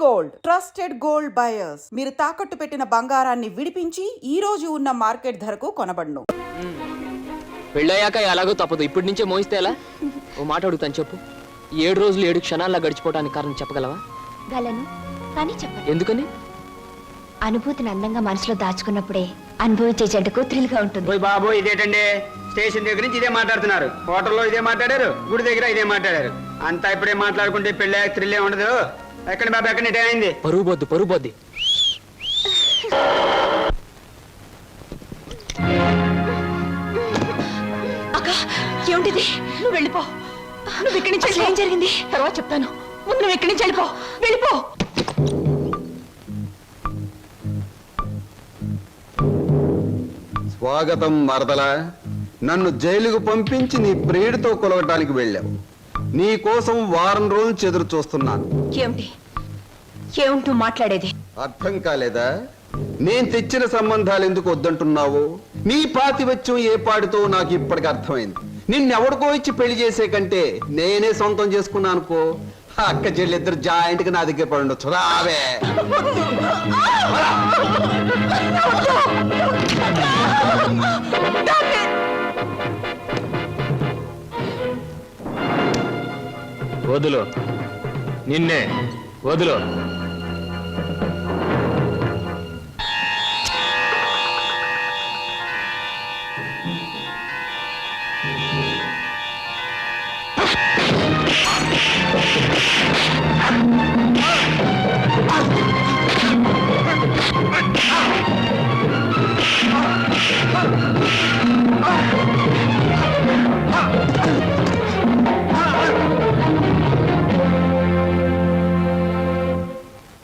Gold trusted gold buyers మీరు తాకట్టు పెట్టిన బంగారాన్ని విడిపించి ఈ రోజు ఉన్న మార్కెట్ ధరకు కొనబడును. పెళ్ళయ్యాక ఎలాగో తప్పదు, ఇప్పటి నుంచే మోయిస్తే ఎలా? ఓ మాట అడుగుతాను, చెప్పు. 7 రోజులు 7 క్షణాల్లో గడిచిపోవడానికి కారణం చెప్పగలవా? గలను, కానీ చెప్పండి. ఎందుకని? అనుభూతిని అందంగా మనసులో దాచుకున్నప్పుడే అనుభవించే జంటకు థ్రిల్ గా ఉంటుంది. ఓయ్ బాబు, ఇదేటండి? స్టేషన్ దగ్గర నుంచి ఇదే మాట్లాడుతున్నారు, హోటల్లో ఇదే మాట్లాడారు, గుడి దగ్గర ఇదే మాట్లాడారు. అంతా ఇప్పుడే మాట్లాడుకుంటే పెళ్ళి థ్రిల్లే ఉండదు. ఎక్కడ బాబు, ఎక్కడ ఇటే అయింది? పరువు బొద్దు. అక్క, ఏమిటిది? నువ్వు వెళ్ళిపో. నువ్వు ఇక్కడి నుంచి ఏం జరిగింది తర్వాత చెప్తాను. ముందు నువ్వు ఇక్కడి నుంచి వెళ్ళిపో. స్వాగతం మరదల. నన్ను జైలుకు పంపించి నీ ప్రియుడితో కొలవటానికి వెళ్ళావు. నీ కోసం వారం రోజులు చెదురు చూస్తున్నాను. ఏమిటి మాట్లాడేది? అర్థం కాలేదా? నేను తెచ్చిన సంబంధాలు ఎందుకు వద్దంటున్నావు? నీ పాతివత్యం ఏ పాడితో నాకు ఇప్పటికి అర్థమైంది. నిన్నెవడికో ఇచ్చి పెళ్లి చేసే కంటే నేనే సొంతం చేసుకున్నాను అనుకో. అక్క చెల్లిద్దరు జాయింట్ గా నా దగ్గర పడి ఉండొచ్చు. రావే. వదులు, నిన్నే వదులు.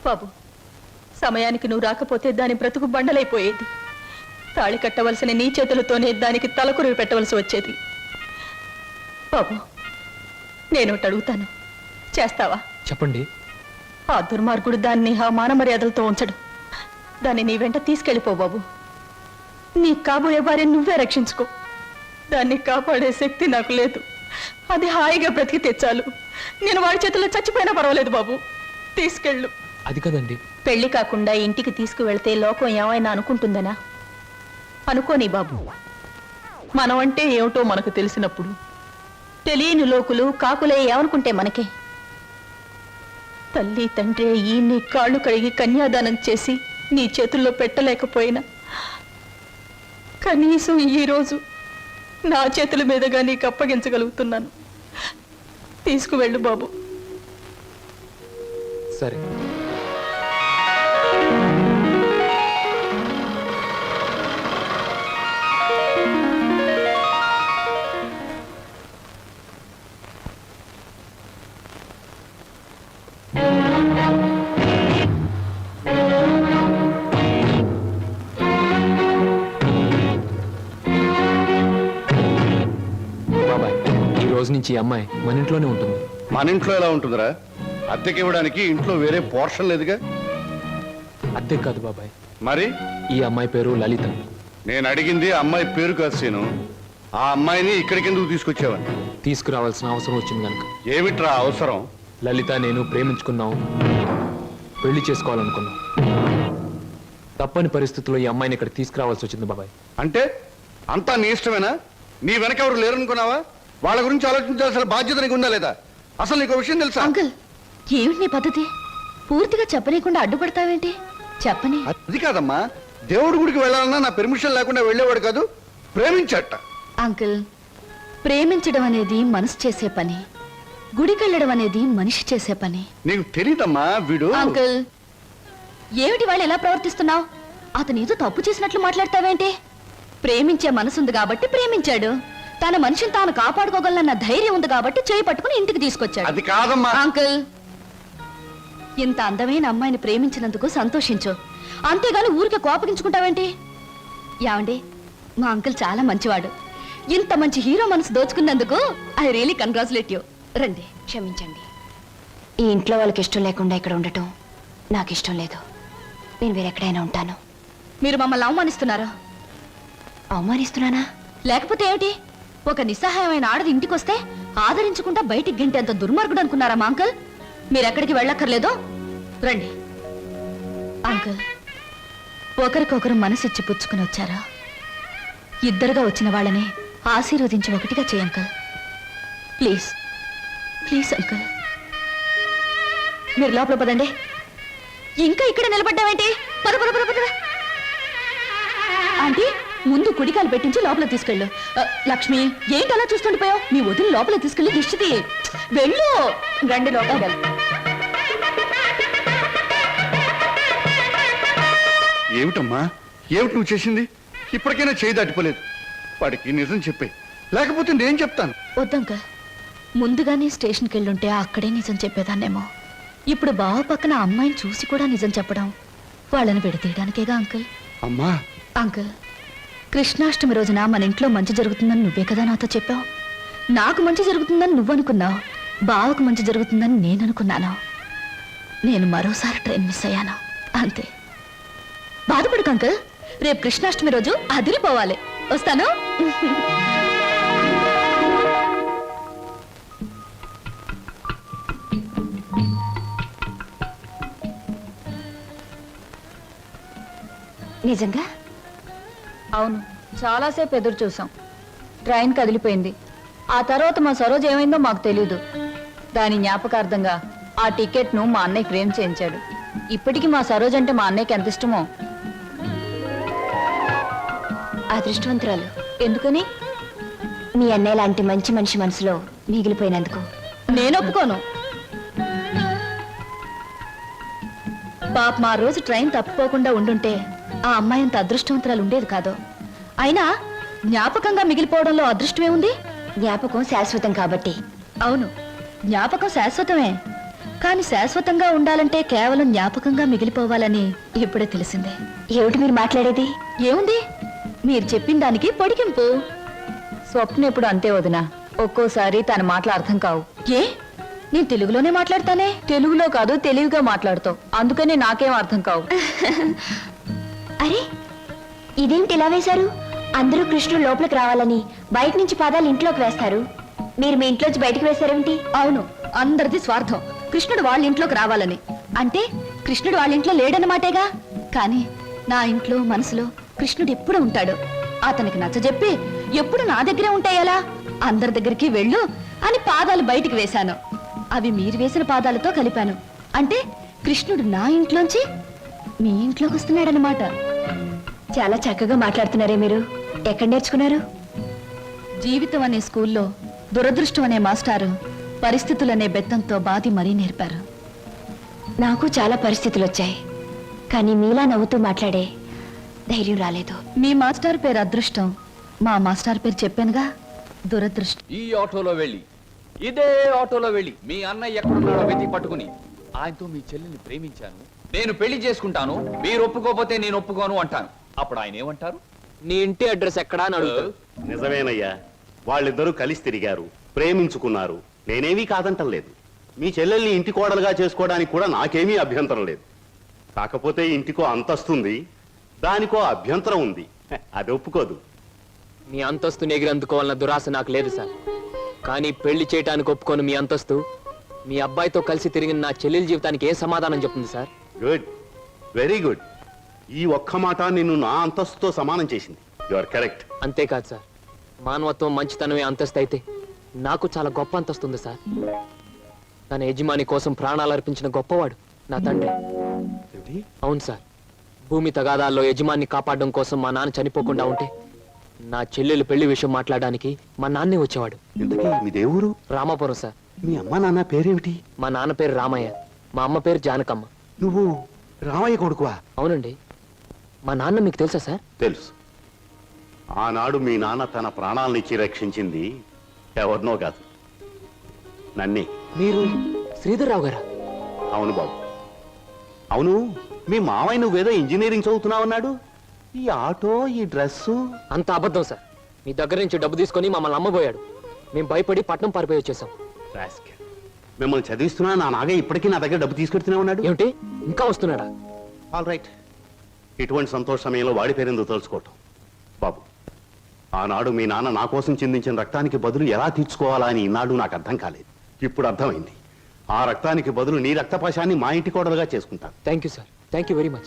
బాబు, సమయానికి నువ్వు రాకపోతే దాని బ్రతుకు బండలైపోయేది. తాళి కట్టవలసిన నీ చేతులతోనే దానికి తలకురివి పెట్టవలసి వచ్చేది. బాబు, నేను అడుగుతాను, చేస్తావా? చెప్పండి. ఆ దుర్మార్గుడు దాన్ని ఆ మాన మర్యాదలతో ఉంచడు. దాన్ని నీ వెంట తీసుకెళ్ళిపో బాబు. నీ కాబోయే భార్య నువ్వే రక్షించుకో. దాన్ని కాపాడే శక్తి నాకు లేదు. అది హాయిగా బ్రతికితే చాలు. నేను వాడి చేతుల్లో చచ్చిపోయినా పర్వాలేదు బాబు, తీసుకెళ్ళు. అది కదండి. పెళ్లి కాకుండా ఇంటికి తీసుకువెళ్తే లోకం ఏమైనా అనుకుంటుందనా? అనుకోని బాబు. మనం అంటే ఏమిటో మనకు తెలిసినప్పుడు తెలియని లోకులు కాకులే ఏమనుకుంటే మనకే? తల్లి తండ్రి ఈ నీ కాళ్ళు కడిగి కన్యాదానం చేసి నీ చేతుల్లో పెట్టలేకపోయినా కనీసం ఈరోజు నా చేతుల మీదుగా నీకు అప్పగించగలుగుతున్నాను. తీసుకువెళ్ళు బాబు. సరే. బాబాయ్, ఈ రోజు నుంచి ఈ అమ్మాయి మన ఇంట్లోనే ఉంటుంది. మన ఇంట్లో ఎలా ఉంటుందిరా? అద్దెకి ఇవ్వడానికి ఇంట్లో వేరే పోర్షన్ లేదుగా. అద్దె కాదు బాబాయ్, మరి ఈ అమ్మాయి పేరు లలిత. నేను అడిగింది అమ్మాయి పేరు కాదు సీను. ఆ అమ్మాయిని ఇక్కడికి ఎందుకు తీసుకొచ్చావని. తీసుకురావాల్సిన అవసరం వచ్చింది కనుక. ఏమిట్రా అవసరం? లలిత నేను ప్రేమించుకున్నాం, పెళ్లి చేసుకోవాలనుకున్నాం. తప్పని పరిస్థితుల్లో ఈ అమ్మాయిని ఇక్కడ తీసుకురావాల్సి వచ్చింది బాబాయ్. అంటే అంతా నీ ఇష్టమేనా? నీ వెనక ఎవరు లేరనుకున్నావా? వాళ్ళ గురించి ఆలోచించాల్సిన బాధ్యత నీకు ఉందా లేదా? అసలు నీకు విషయం తెలుసా? అంకుల్, ఏమిటి నీ పద్ధతి? పూర్తిగా చెప్పనీయకుండా అడ్డుపడతావేంటి? చెప్పని. అది కాదమ్మా, దేవుడి గుడికి వెళ్ళాలన్నా నా పెర్మిషన్ లేకుండా వెళ్ళేవాడు కాదు, ప్రేమించట. అంకుల్, ప్రేమించడం అనేది మనసు చేసే పని, గుడికెళ్ళడం అనేది మనిషి చేసే పని. నీకు తెలీదమ్మా వీడు. అంకుల్, ఏమిటి వాళ్ళు ఎలా ప్రవర్తిస్తున్నావు? అతను ఏదో తప్పు చేసినట్లు మాట్లాడతావేంటి? ప్రేమించే మనసుంది కాబట్టి ప్రేమించాడు. తన మనిషిని తాను కాపాడుకోగలన్న ధైర్యం ఉంది కాబట్టి చేయి పట్టుకుని ఇంటికి తీసుకొచ్చాడు. అది కాదమ్మా. అంకుల్, ఇంత అందమైన అమ్మాయిని ప్రేమించినందుకు సంతోషించు, అంతేగాని ఊరికే కోపగించుకుంటావేంటి? ఏమండి, మా అంకుల్ చాలా మంచివాడు. ఇంత మంచి హీరో మనసు దోచుకున్నందుకు ఐ రియలీ కంగ్రాచులేట్ యూ. రండి. క్షమించండి, ఈ ఇంట్లో వాళ్ళకి ఇష్టం లేకుండా ఇక్కడ ఉండటం నాకు ఇష్టం లేదు. నేను వేరెక్కడైనా ఉంటాను. మీరు మమ్మల్ని అవమానిస్తున్నారా? అవమానిస్తున్నానా? లేకపోతే ఏమిటి? ఒక నిస్సహాయమైన ఆడది ఇంటికొస్తే ఆదరించకుండా బయటికి గంటేంత దుర్మార్గుడు అనుకున్నారా మా అంకుల్? మీరెక్కడికి వెళ్ళక్కర్లేదు, రండి అంకుల్, ఒకరికొకరు మనసిచ్చి పుచ్చుకుని వచ్చారా? ఇద్దరుగా వచ్చిన వాళ్ళని ఆశీర్వదించి ఒకటిగా చేయి అంకుల్. Please please uncle. మీరు లోపల పదండి. ఇంకా ఇక్కడ నిలబడ్డావేంటి? పద పద పద పద. ఆంటీ, ముందు కుడికాలు పెట్టించి లోపల తీసుకెళ్ళు. లక్ష్మి, ఏంటి అలా చూస్తుండిపోయావు? మీ వదిలి లోపల తీసుకెళ్ళి దిష్టి తీయి. వెళ్ళు. రండి లోపల. ఏమిటమ్మా, ఏమిటి నువ్వు చేసింది? ఇప్పటికైనా చేయి దాటిపోలేదు. వాడికి నిజం చెప్పే, లేకపోతే నేను చెప్తాను. వద్దంకల్, ముందుగానే స్టేషన్కి వెళ్ళుంటే అక్కడే నిజం చెప్పేదాన్నేమో. ఇప్పుడు బావ పక్కన అమ్మాయిని చూసి కూడా నిజం చెప్పడం వాళ్ళని విడతీయడానికేగా అంకుల్. అమ్మా, అంకుల్, కృష్ణాష్టమి రోజున మన ఇంట్లో మంచి జరుగుతుందని నువ్వే కదా నాతో చెప్పావు. నాకు మంచి జరుగుతుందని నువ్వు అనుకున్నావు, బావకు మంచి జరుగుతుందని నేను అనుకున్నాను. నేను మరోసారి ట్రైన్ మిస్ అయ్యాను, అంతే. బాధపడకు అంకుల్, రేపు కృష్ణాష్టమి రోజు అదిరిపోవాలి. వస్తాను. నిజంగా? అవును, చాలాసేపు ఎదురు చూసాం. ట్రైన్ కదిలిపోయింది. ఆ తర్వాత మా సరోజ్ ఏమైందో మాకు తెలీదు. దాని జ్ఞాపకార్థంగా ఆ టికెట్ను మా అన్నయ్య ఫ్రేమ్ చేయించాడు. ఇప్పటికీ మా సరోజ్ అంటే మా అన్నయ్యకి ఎంత ఇష్టమో. అదృష్టవంతురాలు. ఎందుకని? మీ అన్నయ్య లాంటి మంచి మనిషి మనసులో మిగిలిపోయినందుకు. నేను ఒప్పుకోను. పాప మా రోజు ట్రైన్ తప్పిపోకుండా ఉండుంటే ఆ అమ్మాయి అంత అదృష్టవంతురాలు ఉండేది కాదు. అయినా జ్ఞాపకంగా మిగిలిపోవడంలో అదృష్టమే ఉంది. జ్ఞాపకం శాశ్వతం కాబట్టి. అవును, జ్ఞాపకం శాశ్వతమే. కానీ శాశ్వతంగా ఉండాలంటే కేవలం జ్ఞాపకంగా మిగిలిపోవాలని ఇప్పుడే తెలిసిందే. ఏమిటి మీరు మాట్లాడేది? ఏముంది, మీరు చెప్పిన దానికి పొడిగింపు. స్వప్న ఎప్పుడు అంతే వదినా, ఒక్కోసారి తన మాటలు అర్థం కావు. ఏ, నేను తెలుగులోనే మాట్లాడతానే. తెలుగులో కాదు, తెలివిగా మాట్లాడుతావు. అందుకని నాకేం అర్థం కావు. అరే, ఇదేమిటి ఇలా వేశారు? అందరూ కృష్ణుడు లోపలికి రావాలని బయట నుంచి పాదాలు ఇంట్లోకి వేస్తారు. మీరు మీ ఇంట్లోంచి బయటకు వేశారేమిటి? అవును, అందరిది స్వార్థం. కృష్ణుడు వాళ్ళ ఇంట్లోకి రావాలని. అంటే కృష్ణుడు వాళ్ళ ఇంట్లో లేడన్నమాటేగా. కానీ నా ఇంట్లో మనసులో కృష్ణుడు ఎప్పుడు ఉంటాడు. అతనికి నచ్చజెప్పి ఎప్పుడు నా దగ్గరే ఉంటాయలా? అందరి దగ్గరికి వెళ్ళు అని పాదాలు బయటికి వేశాను. అవి మీరు వేసిన పాదాలతో కలిపాను. అంటే కృష్ణుడు నా ఇంట్లోంచి మీ ఇంట్లోకి వస్తున్నాడనమాట. చాలా చక్కగా మాట్లాడుతున్నారే మీరు. ఎక్కడ నేర్చుకున్నారు? జీవితం అనే స్కూల్లో దురదృష్టం అనే మాస్టారు పరిస్థితులనే బెత్తంతో బాధి మరీ నేర్పారు. నాకు చాలా పరిస్థితులు వచ్చాయి, కానీ మీలా నవ్వుతూ మాట్లాడే ధైర్యం రాలేదు. మీ మాస్టర్ పేరు అదృష్టం, మా మాస్టర్ పేరు చెప్పానుగా దురదృష్టం. ఈ ఆటోలో వెళ్ళి, ఇదే ఆటోలో వెళ్ళి మీ అన్నయ్య ఎక్కడున్నాడో వెతికి పట్టుకుని ఆయనతో మీ చెల్లిని ప్రేమించాను, నేను పెళ్లి చేసుకుంటాను, మీరు ఒప్పుకోకపోతే నేను ఒప్పుకోను అంటాను. అప్పుడు ఆయన ఏమంటారు? నీ ఇంటి అడ్రస్ ఎక్కడా అని అడుగుతారు. నిజమేనయ్యా, వాళ్ళిద్దరూ కలిసి తిరిగారు, ప్రేమించుకున్నారు. నేనేమీ కాదంటం లేదు. మీ చెల్లెల్ని ఇంటి కోడలుగా చేసుకోవడానికి కూడా నాకేమీ అభ్యంతరం లేదు. కాకపోతే ఇంటికో అంతస్తుంది, దానికో అభ్యంతరం ఉంది. అది ఒప్పుకోదు. మీ అంతస్తుని ఎగిరందుకోవాలన్న దురాశ నాకు లేదు సార్. కానీ పెళ్లి చేయటానికి ఒప్పుకోను మీ అంతస్తు మీ అబ్బాయితో కలిసి తిరిగిన నా చెల్లెల జీవితానికి ఏ సమాధానం చెప్తుంది సార్? Good, very good. ఈ ఒక్క మాట నిన్ను నా అంతస్తుతో సమానం చేసింది. You are correct. అంతేకాదు సార్, మానవత్వం మంచితనమే అంతస్తు అయితే నాకు చాలా గొప్ప అంతస్తుంది సార్. తన యజమాని కోసం ప్రాణాలు అర్పించిన గొప్పవాడు నా తండ్రి. అవును సార్, భూమి తగాదాల్లో యజమాన్ని కాపాడడం కోసం మా నాన్న చనిపోకుండా ఉంటే నా చెల్లెలు పెళ్లి విషయం మాట్లాడడానికి మా నాన్నే వచ్చేవాడు. ఇంతకీ మీ దేవురు? రామాపురం సార్. మీ అమ్మ నాన్న పేరేమిటి? మా నాన్న పేరు రామయ్య, మా అమ్మ పేరు జానకమ్మ. నువ్వు రామయ్య కొడుకువా? అవునండి. మా నాన్న మీకు తెలుసా సార్? తెలుసు. ఆనాడు మీ నాన్న తన ప్రాణాలనిచ్చి రక్షించింది ఎవరినో కాదు, నన్నే. మీరు శ్రీధర్రావు గారా? అవును బాబు. అవును, మీ మావయ్య నువ్వేదో ఇంజనీరింగ్ చదువుతున్నావన్నాడు. ఈ ఆటో, ఈ డ్రెస్సు అంత అబద్ధం సార్. మీ దగ్గర నుంచి డబ్బు తీసుకొని మమ్మల్ని అమ్మబోయాడు. మేము భయపడి పట్నం పారిపోయి వచ్చేసాం. రాస్కెల్. మిమ్మల్ని చదివిస్తున్నా నా నాగయ్య ఇప్పటికీ నా దగ్గర డబ్బు తీసుకెడుతూనే ఉన్నాడు. ఏమిటి, ఇంకా వస్తున్నాడా? All right. ఇటువంటి సంతోష సమయంలో వాడి పేరెందుకు తెలుసుకోవటం? బాబు, ఆనాడు మీ నాన్న నా కోసం చిందించిన రక్తానికి బదులు ఎలా తీర్చుకోవాలా అని ఈనాడు నాకు అర్థం కాలేదు. ఇప్పుడు అర్థమైంది. ఆ రక్తానికి బదులు నీ రక్తపాశాన్ని మా ఇంటి కోడలుగా చేసుకుంటాను. Thank you sir, thank you very much.